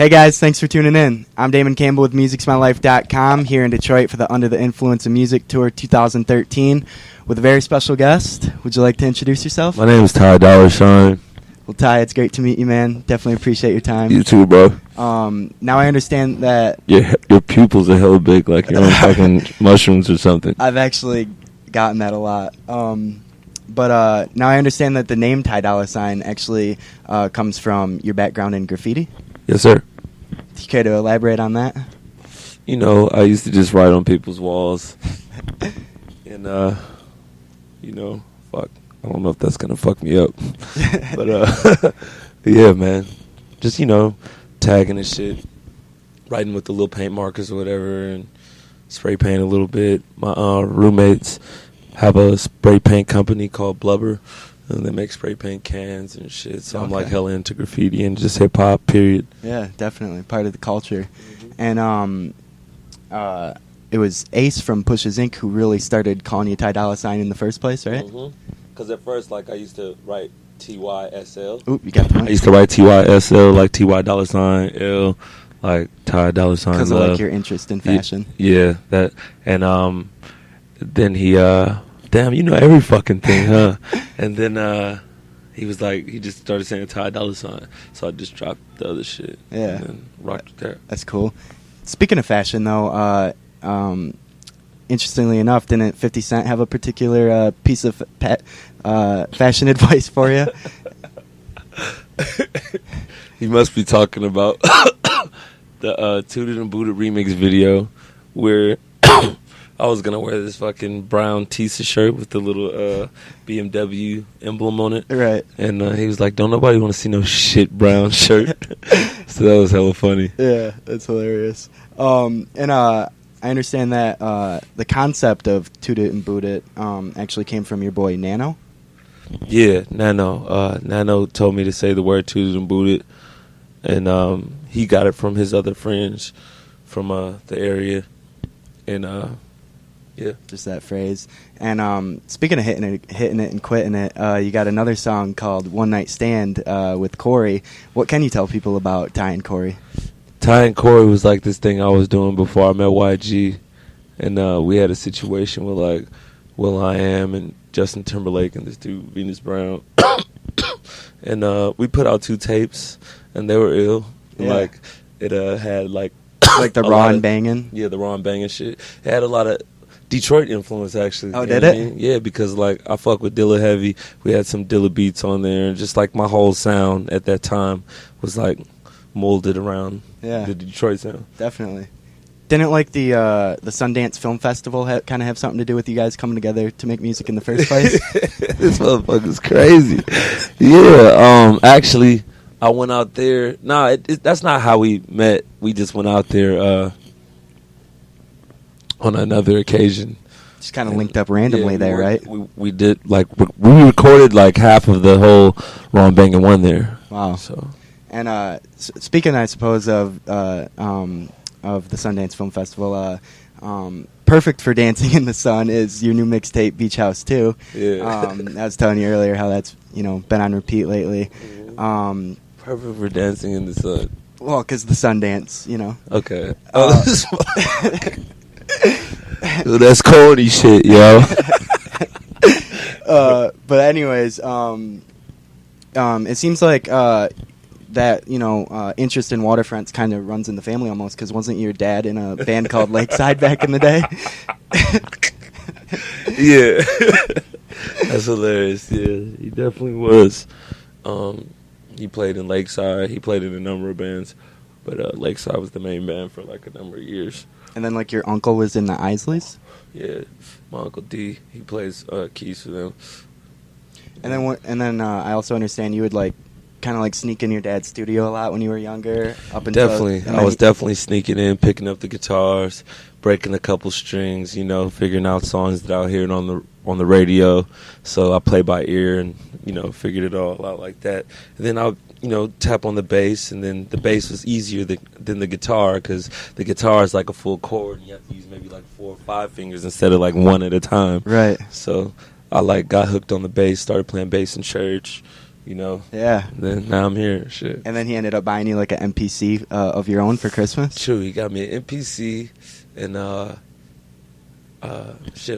Hey guys, thanks for tuning in. I'm Damon Campbell with Music'sMyLife.com here in Detroit for the Under the Influence of Music Tour 2013 with a very special guest. Would you like to introduce yourself? My name is Ty Dolla, Sean. Well, Ty, it's great to meet you, man. Definitely appreciate your time. You too, bro. Now I understand that... Your pupils are hella big, like you're on fucking mushrooms or something. I've actually gotten that a lot. But now I understand that the name Ty Dolla Sign actually comes from your background in graffiti. Yes, sir. Do you care to elaborate on that? You know, I used to just write on people's walls. And, fuck. I don't know if that's going to fuck me up. But, yeah, man. Just, tagging and shit. Writing with the little paint markers or whatever. And spray paint a little bit. My roommates have a spray paint company called Blubber. And they make spray paint cans and shit. So I'm like hella into graffiti and just hip hop, period. Yeah, definitely. Part of the culture. Mm-hmm. And it was Ace from Push's Inc. who really started calling you Ty Dolla Sign in the first place, right? Because at first, like, I used to write TYSL. Oop, you got the mic. I used to write TYSL, like TY Dollar Sign, L, like Ty Dolla Sign. Because of like your interest in fashion. Yeah, that. And then he, damn, you know every fucking thing, huh? And then he was like, he just started saying Ty Dolla Sign. So I just dropped the other shit. Yeah. And then rocked with that. That's cool. Speaking of fashion, though, interestingly enough, didn't 50 Cent have a particular piece of fashion advice for you? He must be talking about the Tooted and Booted remix video where I was going to wear this fucking brown Tisa shirt with the little BMW emblem on it. Right. And he was like, don't nobody want to see no shit brown shirt. So that was hella funny. Yeah, that's hilarious. I understand that the concept of Toot It and Boot It actually came from your boy Nano. Yeah, Nano. Nano told me to say the word Toot It and Boot It. And he got it from his other friends from the area. And yeah, just that phrase. And speaking of hitting it and quitting it, you got another song called One Night Stand with Corey. What can you tell people about Ty and Corey? Ty and Corey was like this thing I was doing before I met YG. And we had a situation with like will.i.am and Justin Timberlake and this dude Venus Brown. And we put out 2 tapes and they were ill. Yeah. Like it had like the raw and banging. Yeah, the raw and banging shit. It had a lot of Detroit influence, actually. Oh, did it? I mean? Yeah, because, like, I fuck with Dilla heavy. We had some Dilla beats on there. And just, like, my whole sound at that time was, like, molded around the Detroit sound. Definitely. Didn't, like, the Sundance Film Festival kind of have something to do with you guys coming together to make music in the first place? This motherfucker's crazy. Yeah, actually, I went out there. Nah, that's not how we met. We just went out there, on another occasion. Just kind of linked up randomly there, right? We did, like, we recorded, like, half of the whole Ron Bangin' One there. Wow. So. And speaking, I suppose, of the Sundance Film Festival, perfect for dancing in the sun is your new mixtape, Beach House 2. Yeah. I was telling you earlier how that's, been on repeat lately. Perfect for dancing in the sun. Well, because the Sundance, Okay. Dude, that's corny shit, yo. But anyways, it seems like that interest in waterfronts kind of runs in the family almost. Because wasn't your dad in a band called Lakeside back in the day? Yeah, that's hilarious. Yeah, he definitely was. He played in Lakeside. He played in a number of bands, but Lakeside was the main band for like a number of years. And then, like, your uncle was in the Isleys? Yeah, my Uncle D. He plays keys for them. And then I also understand you would, like, kind of, like, sneak in your dad's studio a lot when you were younger? Definitely. I was definitely sneaking in, picking up the guitars, breaking a couple strings, figuring out songs that I was hearing on the radio. So I play by ear and, figured it all out like that. And then I'll tap on the bass, and then the bass was easier than the guitar because the guitar is like a full chord, and you have to use maybe like 4 or 5 fingers instead of like one at a time. Right. So I got hooked on the bass, started playing bass in church, you know. Yeah. Then now I'm here. Shit. And then he ended up buying you like an MPC of your own for Christmas. True. He got me an MPC, and I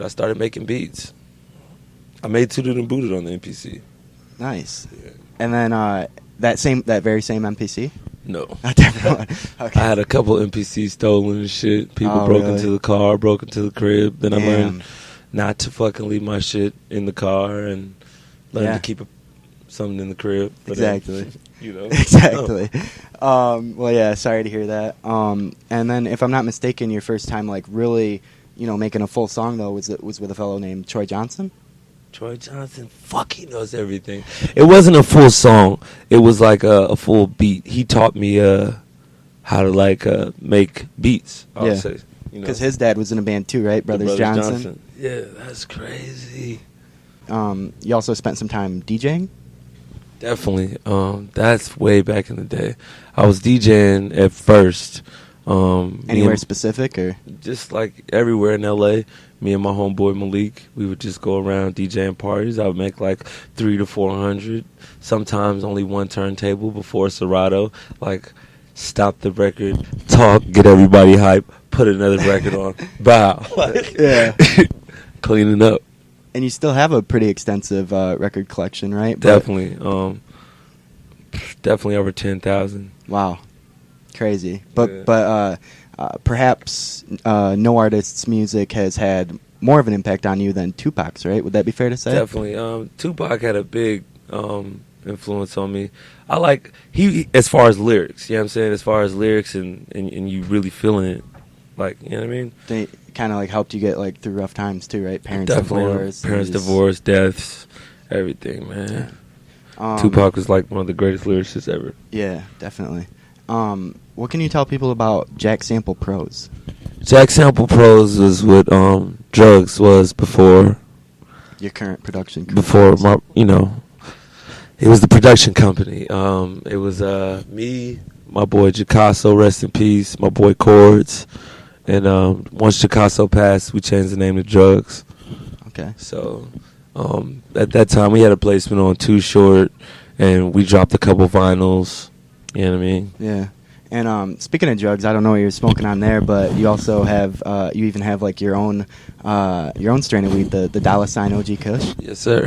started making beats. I made Tooted and Booted on the MPC. Nice. Yeah. And then that very same MPC. No. A different one. Okay. I had a couple MPCs stolen and shit. People broke into the car, broke into the crib. Then I learned not to fucking leave my shit in the car and learned to keep something in the crib. But exactly. You know. Exactly. Well, yeah. Sorry to hear that. And then, if I'm not mistaken, your first time like really, making a full song though was with a fellow named Troy Johnson. Troy Johnson, he knows everything. It wasn't a full song. It was like a full beat. He taught me how to make beats. I would say, because his dad was in a band too, right? Brothers Johnson. Yeah, that's crazy. You also spent some time DJing. Definitely. That's way back in the day. I was DJing at first. Anywhere specific or just like everywhere in LA. Me and my homeboy Malik, we would just go around DJing parties. I would make like 300 to 400. Sometimes only one turntable before Serato. Like, stop the record, talk, get everybody hype, put another record on, bow. Yeah. Cleaning up. And you still have a pretty extensive record collection, right? Definitely. Definitely over 10,000. Wow. Crazy. But perhaps no artist's music has had more of an impact on you than Tupac's, right? Would that be fair to say? Definitely. Tupac had a big influence on me. I like as far as lyrics, you know what I'm saying? As far as lyrics and you really feeling it. Like, you know what I mean? They kind of like helped you get like through rough times too, right? Parents divorce, deaths, everything, man. Tupac was like one of the greatest lyricists ever. Yeah, definitely. What can you tell people about Jack Sample Pros? Jack Sample Pros was what Drugs was before your current production company. Before my, it was the production company. It was me, my boy Jacasso, rest in peace, my boy Chords, and once Jacasso passed, we changed the name to Drugs. Okay. So at that time, we had a placement on Too Short, and we dropped a couple vinyls. You know what I mean? Yeah. And speaking of drugs, I don't know what you're smoking on there, but you also have, you even have like your own strain of weed, the Dolla OG Kush. Yes, sir.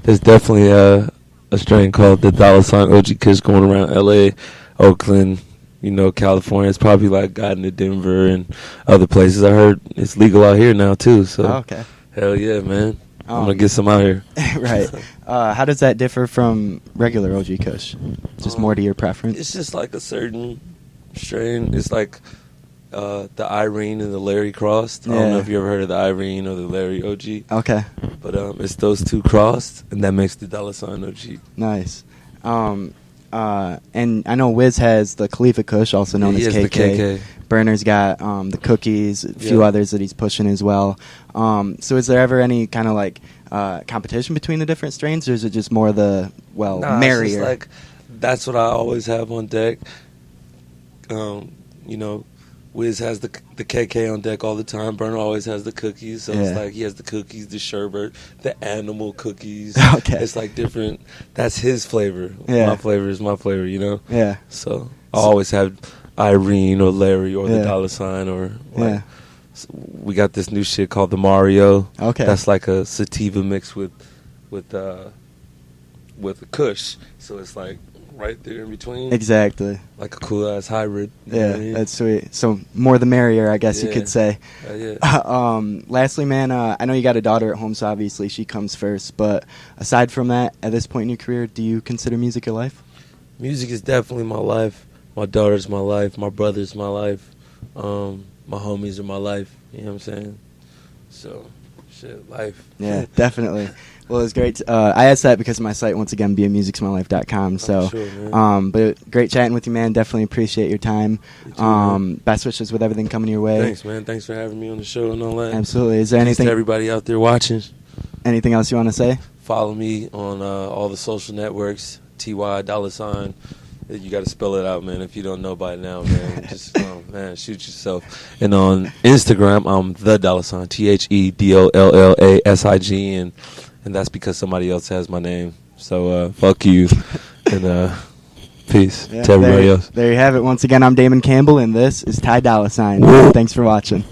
There's definitely a strain called the Dolla OG Kush going around L.A., Oakland, California. It's probably like gotten to Denver and other places. I heard it's legal out here now too. So okay. Hell yeah, man. I'm gonna get some out here. Right. How does that differ from regular OG Kush? Just more to your preference? It's just like a certain strain. It's like the Irene and the Larry crossed. I don't know if you ever heard of the Irene or the Larry OG. Okay. But it's those two crossed, and that makes the Dolla OG. Nice. And I know Wiz has the Khalifa Kush, also known as KK. The KK. Burner's got the Cookies, a few others that he's pushing as well. So is there ever any kind of like competition between the different strains, or is it just more the merrier? It's just like, that's what I always have on deck. Wiz has the KK on deck all the time. Burner always has the Cookies, so it's like he has the Cookies, the sherbet, the animal cookies. Okay. It's like different. That's his flavor. Yeah. My flavor is my flavor, Yeah. So I always have Irene or Larry or the Dollar Sign or like, we got this new shit called the Mario. Okay. That's like a sativa mixed with a Kush. So it's like right there in between. Exactly. Like a cool ass hybrid. Yeah, that's sweet. So more the merrier, I guess you could say. Lastly, man, I know you got a daughter at home, so obviously she comes first. But aside from that, at this point in your career, do you consider music your life? Music is definitely my life. My daughter's my life. My brother's my life. My homies are my life. You know what I'm saying? So, shit, life. Yeah, definitely. Well, it was great. I asked that because of my site, once again, beamusicsmylife.com. So, sure, but great chatting with you, man. Definitely appreciate your time. You too, best wishes with everything coming your way. Thanks, man. Thanks for having me on the show and all that. Absolutely. Is there Thanks anything? to everybody out there watching. Anything else you want to say? Follow me on all the social networks. TY Dollar Sign. You got to spell it out, man. If you don't know by now, man, just man, shoot yourself. And on Instagram, I'm the Dollar Sign, TheDollasig, and that's because somebody else has my name. So fuck you, and peace to everybody else. There you have it. Once again, I'm Damon Campbell, and this is Ty Dolla. Whoa. Thanks for watching.